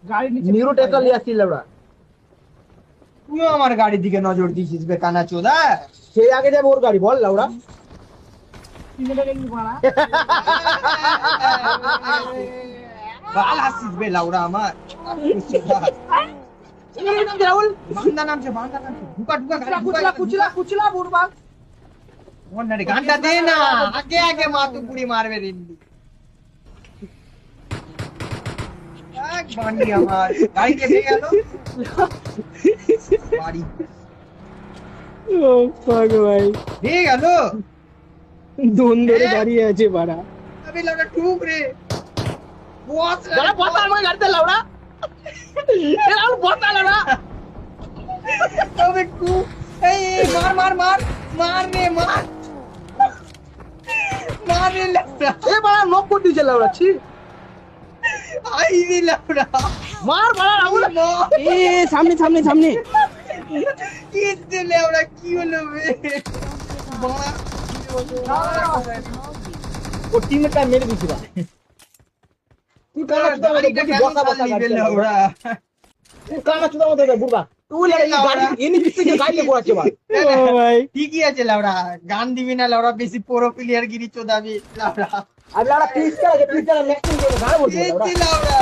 গাড়ি নিচে নিরো টেকা লিয়ে আসছিল ওরা তুইও আমার গাড়ির দিকে নজর দিছিস বে কানা চোদা। সেই আগে যাবে ওর গাড়ি বল লাউড়া কিনে টাকা কি ভাড়া বাল হাসিস বে লাউড়া আমার। রাহুল বান্দা নামছে ঢুকা ঢুকা গাড়ি কুচলা কুচলা কুচলা বুড়বা ঢুকা গানটা দে না আগে আগে মাতু পুরি মারবে রিন্দি। এক বান্ডি আমার গাড়ি কেটে গেল বাড়ি ও ফাক ভাই দিয়ে গেল দোন ধরে দাঁড়িয়ে আছে বাড়া আমি লাগা টুক রে বস যারা বসা আমার গাড়িতে লাউড়া রাহুল বসা লাউড়া তবে টুক এই মার মার মার মার রে মার মার রে লাউড়া এ বাড়া নক করে দিয়েছে লাউড়া ছি আই রে লাউড়া মার বাড়া রাহুল এ সামনে সামনে সামনে কি দে লাউড়া কি হলো বে বাড়া ও টিমটা মেরে দিছিল তুই কানা চুদা মতো দেখি বসা বসা গাড়ি লাউড়া তুই কানা চুদা মতো বুড়বা তুই লাগা এই গাড়ি এনি পিছে গাড়ি পড়াচ্ছে ভাই ও ভাই ঠিকই আছে লাউড়া গান দিবি না লাউড়া বেশি প্রো প্লেয়ার গিরি চোদাবি লাউড়া আর লাউড়া প্লিজ করা নেক্সট টাইম গাড়ি বলছে এই লাউড়া লাউড়া